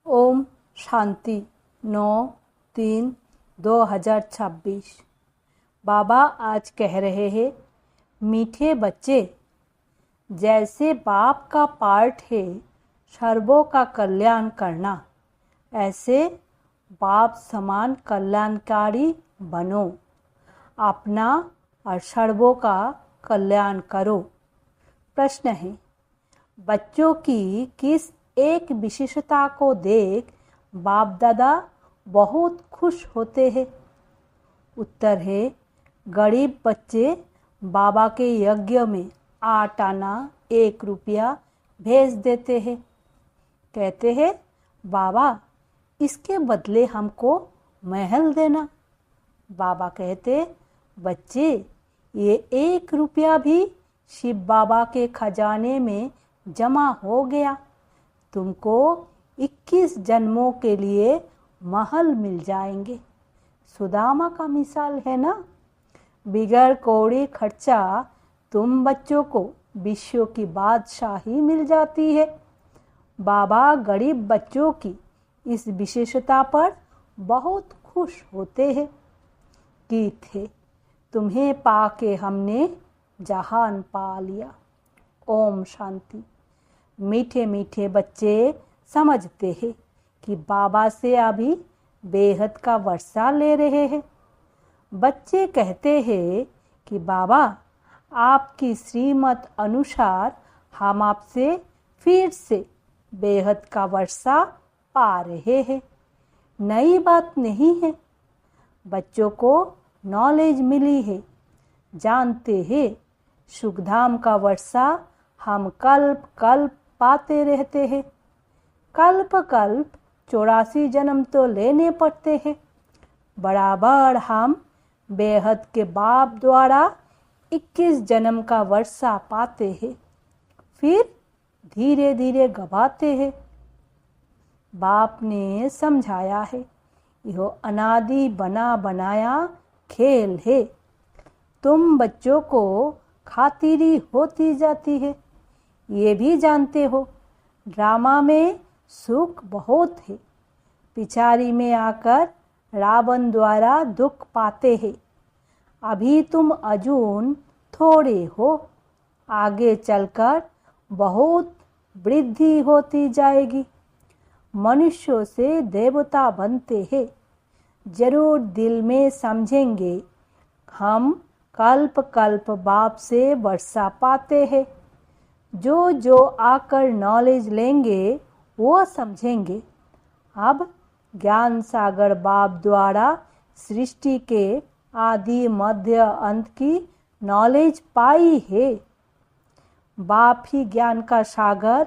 ओम शांति 9/3/2026। बाबा आज कह रहे हैं, मीठे बच्चे, जैसे बाप का पार्ट है सर्वों का कल्याण करना, ऐसे बाप समान कल्याणकारी बनो। अपना और सर्वों का कल्याण करो। प्रश्न है, बच्चों की किस एक विशेषता को देख बाप दादा बहुत खुश होते हैं? उत्तर है, गरीब बच्चे बाबा के यज्ञ में 8 आना 1 रुपया भेज देते हैं। कहते हैं, बाबा इसके बदले हमको महल देना। बाबा कहते, बच्चे ये 1 रुपया भी शिव बाबा के खजाने में जमा हो गया, तुमको 21 जन्मों के लिए महल मिल जाएंगे। सुदामा का मिसाल है ना। बिगड़ कौड़ी खर्चा तुम बच्चों को विश्व की बादशाही मिल जाती है। बाबा गरीब बच्चों की इस विशेषता पर बहुत खुश होते हैं। गीत है, तुम्हें पाके हमने जहान पा लिया। ओम शांति। मीठे मीठे बच्चे समझते हैं कि बाबा से अभी बेहद का वर्षा ले रहे हैं। बच्चे कहते हैं कि बाबा आपकी श्रीमत अनुसार हम आपसे फिर से बेहद का वर्षा पा रहे हैं। नई बात नहीं है। बच्चों को नॉलेज मिली है, जानते हैं सुखधाम का वर्षा हम कल्प कल्प पाते रहते हैं। कल्प कल्प 84 जन्म तो लेने पड़ते हैं। बराबर हम बेहद के बाप द्वारा 21 जन्म का वर्षा पाते हैं, फिर धीरे धीरे गवाते हैं। बाप ने समझाया है, यह अनादि बना बनाया खेल है। तुम बच्चों को खातिरी होती जाती है, ये भी जानते हो। ड्रामा में सुख बहुत है, पिछाड़ी में आकर रावण द्वारा दुख पाते हैं। अभी तुम अजून थोड़े हो, आगे चलकर बहुत वृद्धि होती जाएगी। मनुष्यों से देवता बनते हैं। जरूर दिल में समझेंगे, हम कल्प कल्प बाप से वर्षा पाते हैं। जो जो आकर नॉलेज लेंगे वो समझेंगे। अब ज्ञान सागर बाप द्वारा सृष्टि के आदि मध्य अंत की नॉलेज पाई है। बाप ही ज्ञान का सागर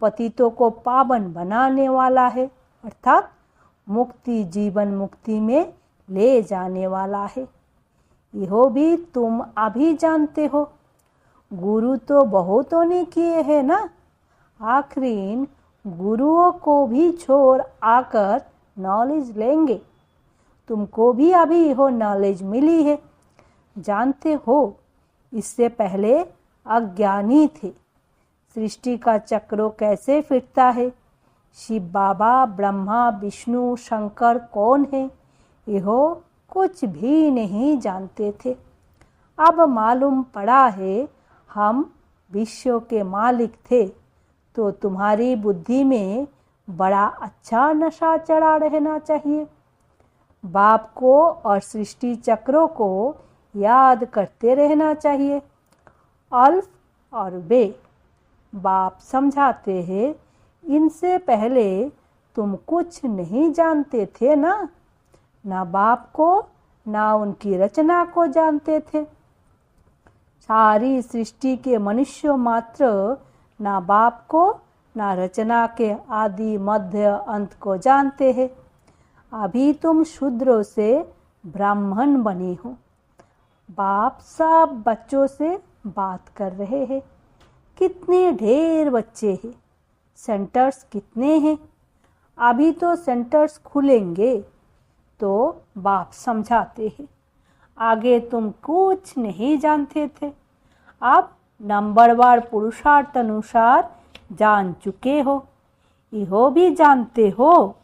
पतितों को पावन बनाने वाला है, अर्थात मुक्ति जीवन मुक्ति में ले जाने वाला है। यह भी तुम अभी जानते हो। गुरु तो बहुतों ने किए हैं ना। आखिरीन गुरुओं को भी छोड़ आकर नॉलेज लेंगे। तुमको भी अभी यह नॉलेज मिली है, जानते हो। इससे पहले अज्ञानी थे। सृष्टि का चक्र कैसे फिरता है, शिव बाबा ब्रह्मा विष्णु शंकर कौन है, यह कुछ भी नहीं जानते थे। अब मालूम पड़ा है हम विश्व के मालिक थे, तो तुम्हारी बुद्धि में बड़ा अच्छा नशा चढ़ा रहना चाहिए। बाप को और सृष्टि चक्रों को याद करते रहना चाहिए। अल्फ और बे बाप समझाते हैं, इनसे पहले तुम कुछ नहीं जानते थे ना बाप को ना उनकी रचना को जानते थे। सारी सृष्टि के मनुष्य मात्र ना बाप को ना रचना के आदि मध्य अंत को जानते हैं। अभी तुम शूद्रों से ब्राह्मण बने हो। बाप सब बच्चों से बात कर रहे हैं। कितने ढेर बच्चे हैं, सेंटर्स कितने हैं। अभी तो सेंटर्स खुलेंगे, तो बाप समझाते हैं, आगे तुम कुछ नहीं जानते थे, अब नंबरवार पुरुषार्थ अनुसार जान चुके हो। इहो भी जानते हो,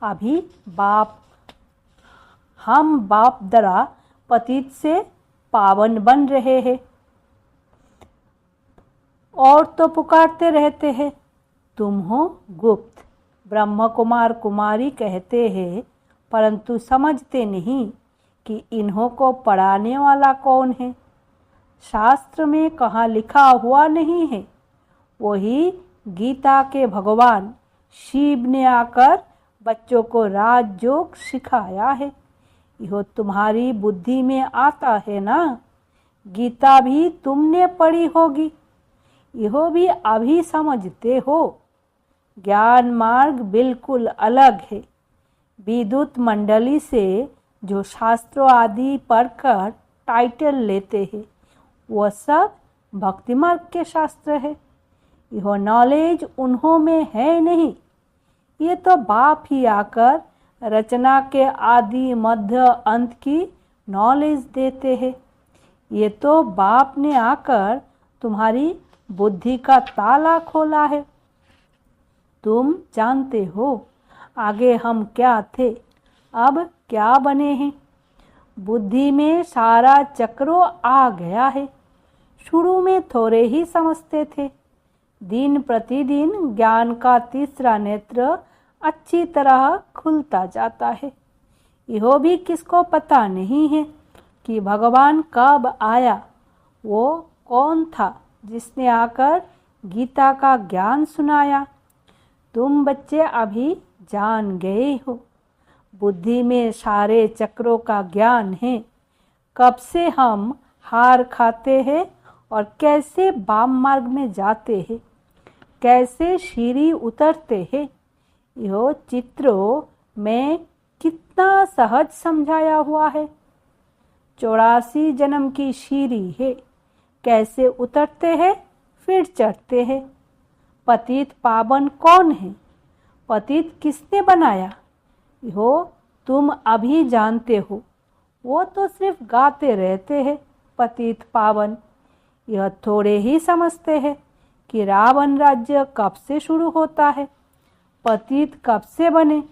अभी हम बाप दरा पतित से पावन बन रहे हैं और तो पुकारते रहते हैं, तुम हो गुप्त। ब्रह्म कुमार कुमारी कहते हैं, परंतु समझते नहीं कि इन्हों को पढ़ाने वाला कौन है। शास्त्र में कहाँ लिखा हुआ नहीं है, वही गीता के भगवान शिव ने आकर बच्चों को राजयोग सिखाया है। यह तुम्हारी बुद्धि में आता है ना। गीता भी तुमने पढ़ी होगी, यह भी अभी समझते हो। ज्ञान मार्ग बिल्कुल अलग है। विद्युत मंडली से जो शास्त्रों आदि पढ़कर टाइटल लेते हैं, वह सब भक्ति मार्ग के शास्त्र है। यह नॉलेज उन्हों में है नहीं। ये तो बाप ही आकर रचना के आदि मध्य अंत की नॉलेज देते हैं। ये तो बाप ने आकर तुम्हारी बुद्धि का ताला खोला है। तुम जानते हो आगे हम क्या थे, अब क्या बने हैं। बुद्धि में सारा चक्रो आ गया है। शुरू में थोड़े ही समझते थे। दिन प्रतिदिन ज्ञान का तीसरा नेत्र अच्छी तरह खुलता जाता है। यह भी किसको पता नहीं है कि भगवान कब आया, वो कौन था जिसने आकर गीता का ज्ञान सुनाया। तुम बच्चे अभी जान गए हो। बुद्धि में सारे चक्रों का ज्ञान है। कब से हम हार खाते हैं और कैसे वाम मार्ग में जाते हैं, कैसे सीढ़ी उतरते हैं, यह चित्रों में कितना सहज समझाया हुआ है। 84 जन्म की सीढ़ी है, कैसे उतरते हैं फिर चढ़ते हैं। पतित पावन कौन है, पतित किसने बनाया, यह तुम अभी जानते हो। वो तो सिर्फ गाते रहते हैं पतित पावन। यह थोड़े ही समझते हैं कि रावण राज्य कब से शुरू होता है, पतित कब से बने।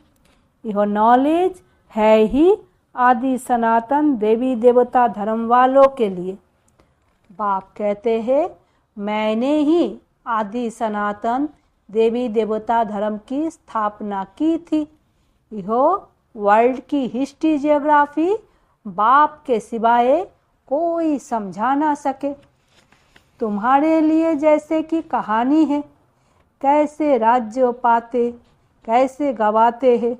यह नॉलेज है ही आदि सनातन देवी देवता धर्म वालों के लिए। बाप कहते हैं, मैंने ही आदि सनातन देवी देवता धर्म की स्थापना की थी। यह वर्ल्ड की हिस्ट्री जियोग्राफी बाप के सिवाय कोई समझा ना सके। तुम्हारे लिए जैसे कि कहानी है, कैसे राज्य पाते, कैसे गवाते हैं,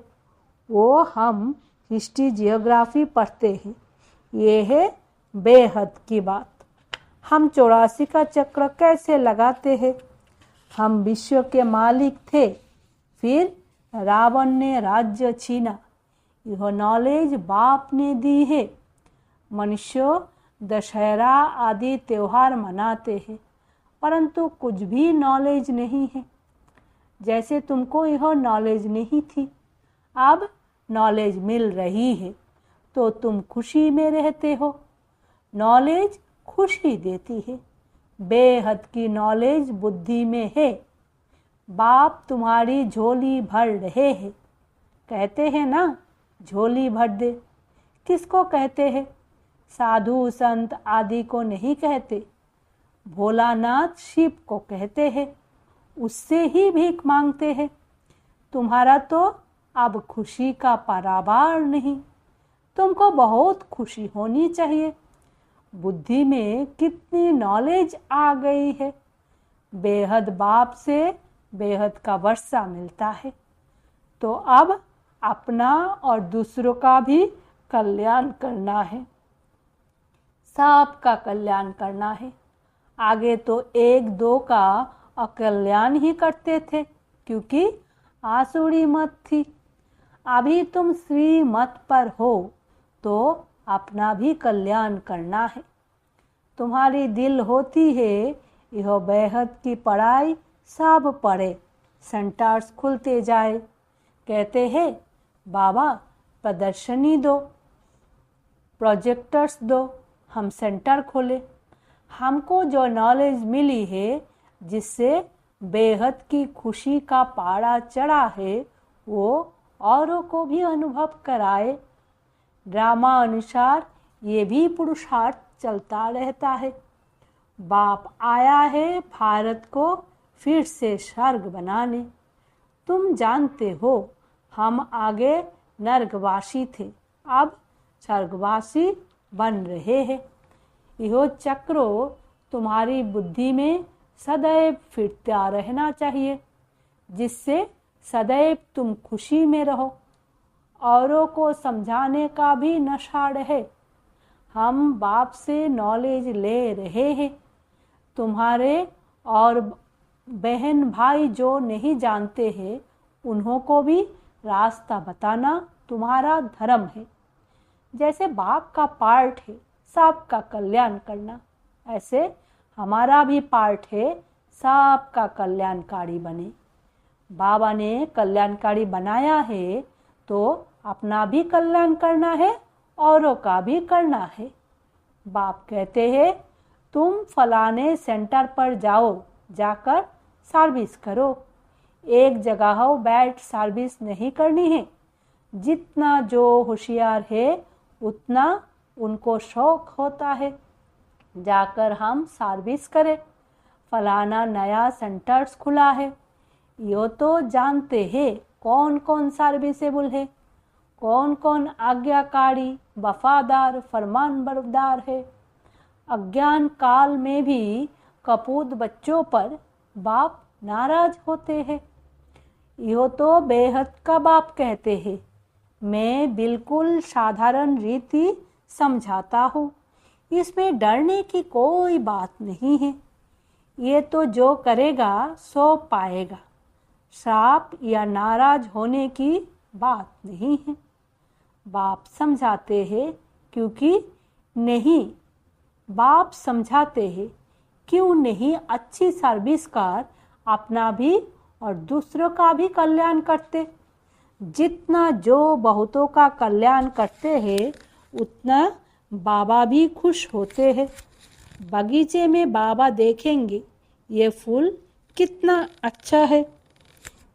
वो हम हिस्ट्री जियोग्राफी पढ़ते हैं। ये है बेहद की बात। हम 84 का चक्र कैसे लगाते हैं। हम विश्व के मालिक थे, फिर रावण ने राज्य छीना। यह नॉलेज बाप ने दी है। मनुष्य दशहरा आदि त्योहार मनाते हैं, परंतु कुछ भी नॉलेज नहीं है। जैसे तुमको यह नॉलेज नहीं थी, अब नॉलेज मिल रही है तो तुम खुशी में रहते हो। नॉलेज खुशी देती है। बेहद की नॉलेज बुद्धि में है। बाप तुम्हारी झोली भर रहे हैं। कहते हैं ना, झोली भर दे। किसको कहते हैं? साधु संत आदि को नहीं कहते। भोलानाथ शिव को कहते हैं, उससे ही भीख मांगते हैं। तुम्हारा तो अब खुशी का पारावार नहीं। तुमको बहुत खुशी होनी चाहिए। बुद्धि में कितनी नॉलेज आ गई है। बेहद बाप से बेहद का वर्षा मिलता है। तो अब अपना और दूसरों का भी कल्याण करना है। सबका कल्याण करना है। आगे तो एक दो का अकल्याण ही करते थे, क्योंकि आसुरी मत थी। अभी तुम श्री मत पर हो तो अपना भी कल्याण करना है। तुम्हारी दिल होती है यह बेहद की पढ़ाई सब पढ़े, सेंटर्स खुलते जाए। कहते हैं बाबा प्रदर्शनी दो, प्रोजेक्टर्स दो, हम सेंटर खोले। हमको जो नॉलेज मिली है, जिससे बेहद की खुशी का पारा चढ़ा है वो औरों को भी अनुभव कराए। ड्रामा अनुसार ये भी पुरुषार्थ चलता रहता है। बाप आया है भारत को फिर से स्वर्ग बनाने। तुम जानते हो हम आगे नर्कवासी थे, अब स्वर्गवासी बन रहे हैं। यह चक्रो तुम्हारी बुद्धि में सदैव फिरता रहना चाहिए, जिससे सदैव तुम खुशी में रहो। औरों को समझाने का भी नशा रहे। हम बाप से नॉलेज ले रहे हैं। तुम्हारे और बहन भाई जो नहीं जानते हैं उन्हों को भी रास्ता बताना तुम्हारा धर्म है। जैसे बाप का पार्ट है सबका कल्याण करना, ऐसे हमारा भी पार्ट है सबका कल्याणकारी बने। बाबा ने कल्याणकारी बनाया है तो अपना भी कल्याण करना है, औरों का भी करना है। बाप कहते हैं तुम फलाने सेंटर पर जाओ, जाकर सर्विस करो। एक जगह बैठ सर्विस नहीं करनी है। जितना जो होशियार है उतना उनको शौक होता है जाकर हम सर्विस करें। फलाना नया सेंटर्स खुला है, यो तो जानते हैं कौन कौन सर्विसेबल है, कौन कौन आज्ञाकारी वफादार फरमानबरदार है। अज्ञान काल में भी कपूत बच्चों पर बाप नाराज होते हैं। यो तो बेहद का बाप कहते हैं। मैं बिल्कुल साधारण रीति समझाता हूँ, इसमें डरने की कोई बात नहीं है। ये तो जो करेगा सो पाएगा। श्राप या नाराज होने की बात नहीं है। बाप समझाते हैं क्योंकि नहीं, बाप समझाते हैं क्यों नहीं अच्छी सर्विस कर अपना भी और दूसरों का भी कल्याण करते। जितना जो बहुतों का कल्याण करते हैं उतना बाबा भी खुश होते हैं। बगीचे में बाबा देखेंगे ये फूल कितना अच्छा है,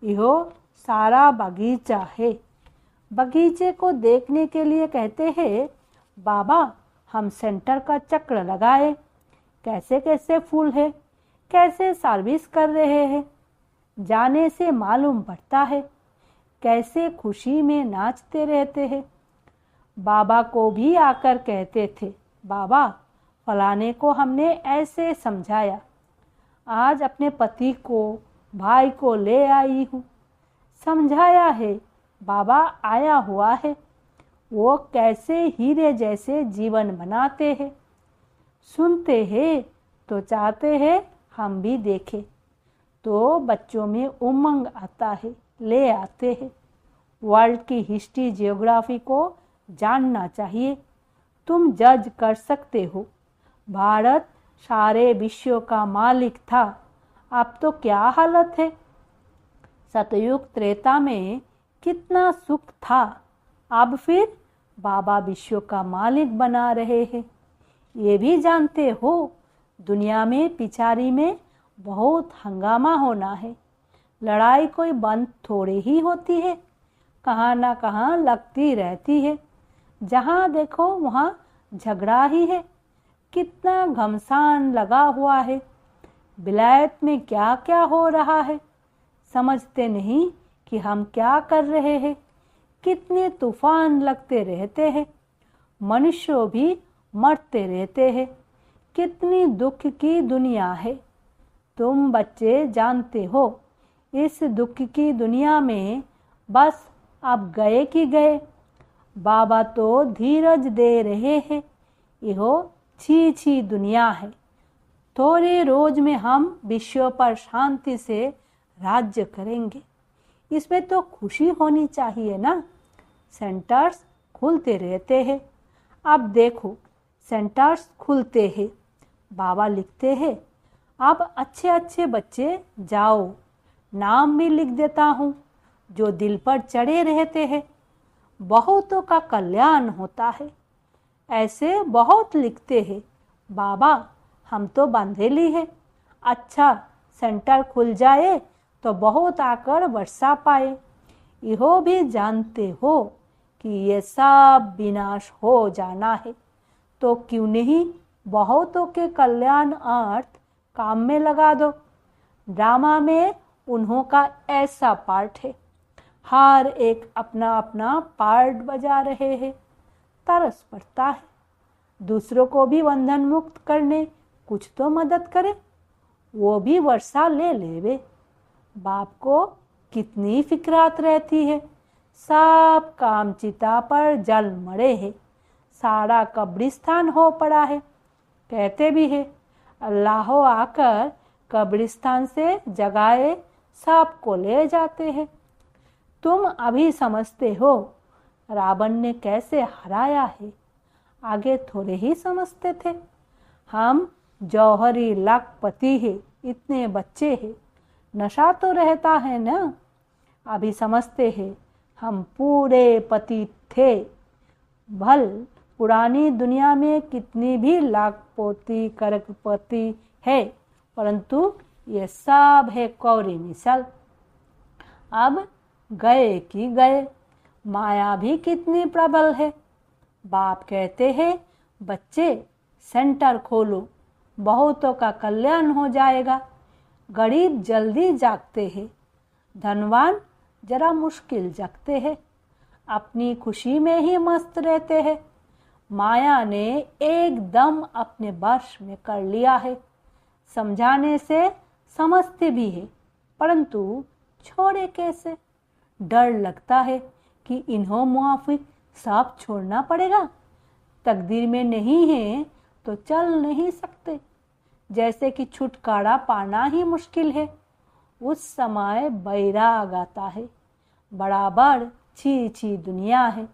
यह सारा बगीचा है। बगीचे को देखने के लिए कहते हैं बाबा हम सेंटर का चक्र लगाए, कैसे कैसे फूल है, कैसे सर्विस कर रहे हैं। जाने से मालूम पड़ता है कैसे खुशी में नाचते रहते हैं। बाबा को भी आकर कहते थे बाबा फलाने को हमने ऐसे समझाया, आज अपने पति को भाई को ले आई हूँ। समझाया है, बाबा आया हुआ है, वो कैसे हीरे जैसे जीवन बनाते हैं। सुनते हैं तो चाहते हैं हम भी देखें, तो बच्चों में उमंग आता है, ले आते हैं। वर्ल्ड की हिस्ट्री जियोग्राफी को जानना चाहिए। तुम जज कर सकते हो। भारत सारे विश्व का मालिक था, अब तो क्या हालत है। सतयुग त्रेता में कितना सुख था, अब फिर बाबा विश्व का मालिक बना रहे हैं। ये भी जानते हो दुनिया में पिछाड़ी में बहुत हंगामा होना है। लड़ाई कोई बंद थोड़ी ही होती है, कहाँ ना कहाँ लगती रहती है। जहाँ देखो वहाँ झगड़ा ही है। कितना घमसान लगा हुआ है। विलायत में क्या क्या हो रहा है, समझते नहीं कि हम क्या कर रहे हैं। कितने तूफान लगते रहते हैं, मनुष्य भी मरते रहते हैं। कितनी दुख की दुनिया है। तुम बच्चे जानते हो इस दुख की दुनिया में बस अब गए कि गए। बाबा तो धीरज दे रहे हैं। यह छी छी दुनिया है। थोड़े रोज में हम विश्व पर शांति से राज्य करेंगे। इसमें तो खुशी होनी चाहिए ना। सेंटर्स खुलते रहते हैं। अब देखो सेंटर्स खुलते हैं। बाबा लिखते हैं अब अच्छे अच्छे बच्चे जाओ, नाम भी लिख देता हूँ जो दिल पर चढ़े रहते हैं। बहुतों का कल्याण होता है। ऐसे बहुत लिखते हैं बाबा हम तो बंधेली है। अच्छा सेंटर खुल जाए तो बहुत आकर वर्षा पाए। इहो भी जानते हो कि ये सब विनाश हो जाना है, तो क्यों नहीं बहुतों के कल्याण अर्थ काम में लगा दो। ड्रामा में उन्हों का ऐसा पार्ट है, हर एक अपना अपना पार्ट बजा रहे हैं। तरस पड़ता है दूसरों को भी बंधन मुक्त करने कुछ तो मदद करे, वो भी वर्षा ले लेवे। बाप को कितनी फिक्रात रहती है, सब काम चिता पर जल मरे है, सारा कब्रिस्तान हो पड़ा है। कहते भी है अल्लाह आकर कब्रिस्तान से जगाए सबको ले जाते हैं। तुम अभी समझते हो रावण ने कैसे हराया है, आगे थोड़े ही समझते थे। हम जौहरी लाखपति है, इतने बच्चे हैं, नशा तो रहता है ना। अभी समझते हैं हम पूरे पति थे। भल पुरानी दुनिया में कितनी भी लाखपति करोड़पति है, परंतु ये सब है कौड़ी मिसल। अब गए कि गए, माया भी कितनी प्रबल है। बाप कहते हैं बच्चे सेंटर खोलो, बहुतों का कल्याण हो जाएगा। गरीब जल्दी जागते हैं, धनवान जरा मुश्किल जगते हैं, अपनी खुशी में ही मस्त रहते हैं। माया ने एकदम अपने वश में कर लिया है। समझाने से समझते भी है, परंतु छोड़े कैसे। डर लगता है कि इन्हों मुआफिक सब छोड़ना पड़ेगा। तकदीर में नहीं है तो चल नहीं सकते। जैसे कि छुटकारा पाना ही मुश्किल है। उस समय बैराग आता है, बराबर छी छी दुनिया है,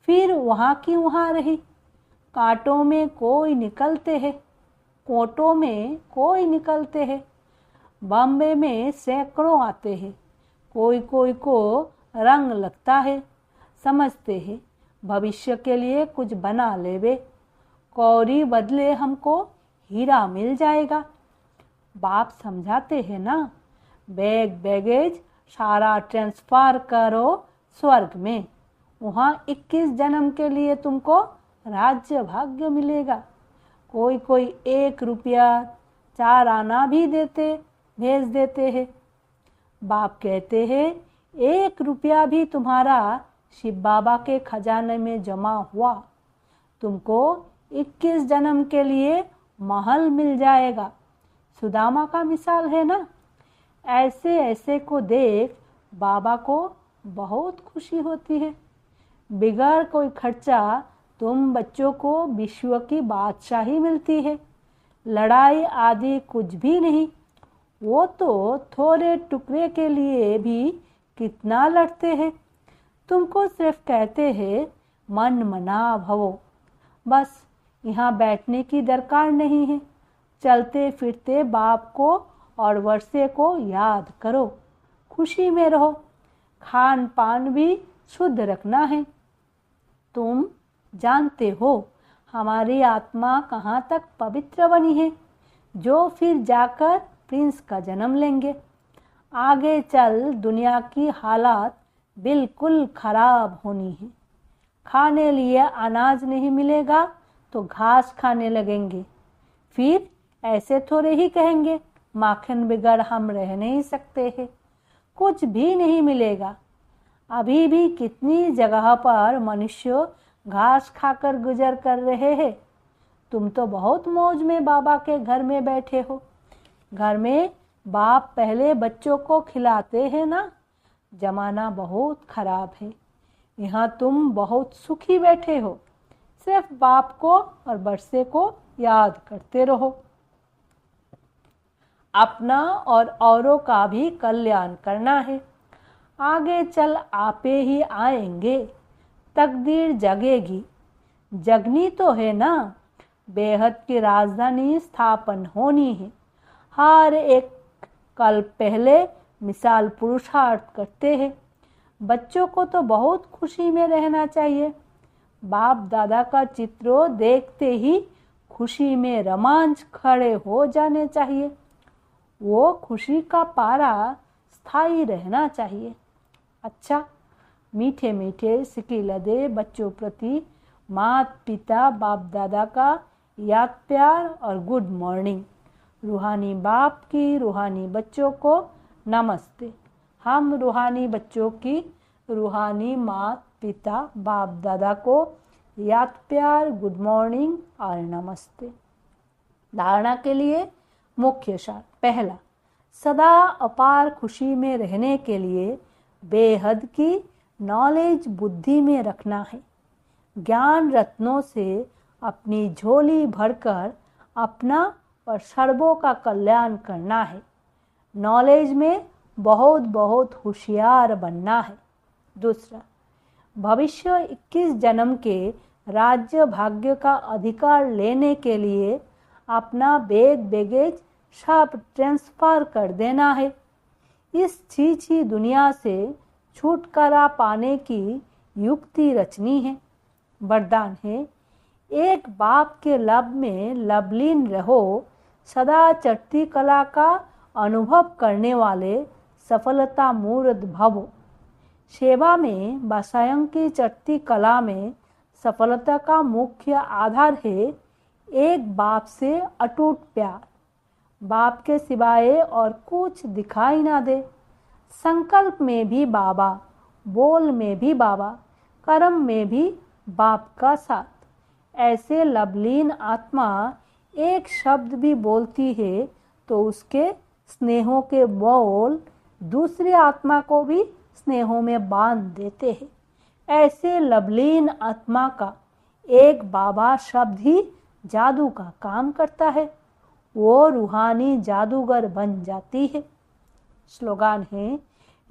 फिर वहाँ की वहाँ रही। कांटों में कोई निकलते हैं, कोटों में कोई निकलते हैं। बॉम्बे में सैकड़ों आते हैं, कोई कोई को रंग लगता है। समझते हैं भविष्य के लिए कुछ बना लेवे, कौड़ी बदले हमको हीरा मिल जाएगा। बाप समझाते हैं ना, बैग बैगेज सारा ट्रांसफर करो स्वर्ग में, वहाँ 21 जन्म के लिए तुमको राज्य भाग्य मिलेगा। कोई कोई 1 रुपया 4 आना भी भेज देते हैं। बाप कहते हैं 1 रुपया भी तुम्हारा शिव बाबा के खजाने में जमा हुआ, तुमको 21 जन्म के लिए महल मिल जाएगा। सुदामा का मिसाल है ना। ऐसे ऐसे को देख बाबा को बहुत खुशी होती है। बिगड़ कोई खर्चा तुम बच्चों को विश्व की बादशाही मिलती है। लड़ाई आदि कुछ भी नहीं, वो तो थोड़े टुकड़े के लिए भी कितना लड़ते हैं। तुमको सिर्फ कहते हैं मन मना भवो, बस यहाँ बैठने की दरकार नहीं है। चलते फिरते बाप को और वर्षे को याद करो, खुशी में रहो। खान पान भी शुद्ध रखना है। तुम जानते हो हमारी आत्मा कहाँ तक पवित्र बनी है, जो फिर जाकर प्रिंस का जन्म लेंगे। आगे चल दुनिया की हालात बिल्कुल खराब होनी है। खाने लिए अनाज नहीं मिलेगा तो घास खाने लगेंगे। फिर ऐसे थोड़े ही कहेंगे माखन बिगड़ हम रह नहीं सकते हैं। कुछ भी नहीं मिलेगा। अभी भी कितनी जगह पर मनुष्य घास खाकर गुजर कर रहे हैं। तुम तो बहुत मौज में बाबा के घर में बैठे हो। घर में बाप पहले बच्चों को खिलाते हैं ना। जमाना बहुत खराब है, यहाँ तुम बहुत सुखी बैठे हो। सिर्फ बाप को और बरसे को याद करते रहो। अपना और औरों का भी कल्याण करना है। आगे चल आपे ही आएंगे, तकदीर जगेगी। जगनी तो है ना। बेहद की राजधानी स्थापन होनी है। हर एक कल पहले मिसाल पुरुषार्थ करते हैं। बच्चों को तो बहुत खुशी में रहना चाहिए। बाप दादा का चित्रों देखते ही खुशी में रोमांच खड़े हो जाने चाहिए। वो खुशी का पारा स्थायी रहना चाहिए। अच्छा, मीठे मीठे सिक्के लदे बच्चों प्रति माता पिता बाप दादा का याद प्यार और गुड मॉर्निंग। रूहानी बाप की रूहानी बच्चों को नमस्ते। हम रूहानी बच्चों की रूहानी माता पिता बाप दादा को याद प्यार गुड मॉर्निंग और नमस्ते। धारणा के लिए मुख्य सार। पहला, सदा अपार खुशी में रहने के लिए बेहद की नॉलेज बुद्धि में रखना है। ज्ञान रत्नों से अपनी झोली भरकर अपना और सर्वों का कल्याण करना है। नॉलेज में बहुत बहुत होशियार बनना है। दूसरा, भविष्य 21 जन्म के राज्य भाग्य का अधिकार लेने के लिए अपना बैगेज सब ट्रांसफर कर देना है। इस छीछी दुनिया से छुटकारा पाने की युक्ति रचनी है। वरदान है, एक बाप के लब में लवलीन रहो, सदा चढ़ती कला का अनुभव करने वाले सफलता मूर्त भवो। सेवा में व स्वयं की चढ़ती कला में सफलता का मुख्य आधार है एक बाप से अटूट प्यार। बाप के सिवाय और कुछ दिखाई ना दे। संकल्प में भी बाबा, बोल में भी बाबा, कर्म में भी बाप का साथ। ऐसे लवलीन आत्मा एक शब्द भी बोलती है तो उसके स्नेहों के बोल दूसरी आत्मा को भी स्नेहों में बांध देते हैं। ऐसे लवलीन आत्मा का एक बाबा शब्द ही जादू का काम करता है। वो रूहानी जादूगर बन जाती है। स्लोगान है,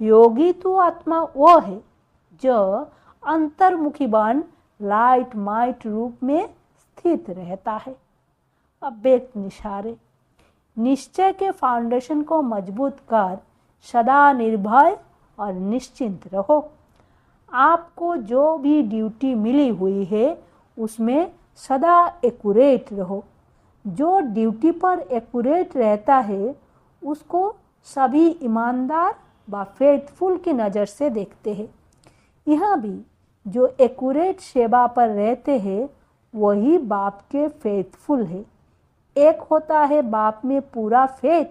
योगी तो आत्मा वो है जो अंतर्मुखी बन लाइट माइट रूप में स्थित रहता है। अब एक निशारे। निश्चय के फाउंडेशन को मजबूत कर सदा निर्भय और निश्चिंत रहो। आपको जो भी ड्यूटी मिली हुई है उसमें सदा एक्यूरेट रहो। जो ड्यूटी पर एक्यूरेट रहता है उसको सभी ईमानदार व फेथफुल की नज़र से देखते हैं। यहाँ भी जो एक्यूरेट सेवा पर रहते हैं वही बाप के फेथफुल है। एक होता है बाप में पूरा फेथ,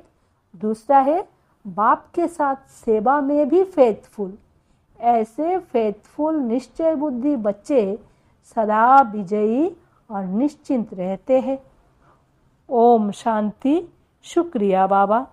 दूसरा है बाप के साथ सेवा में भी फेथफुल। ऐसे फेथफुल निश्चय बुद्धि बच्चे सदा विजयी और निश्चिंत रहते हैं। ओम शांति। शुक्रिया बाबा।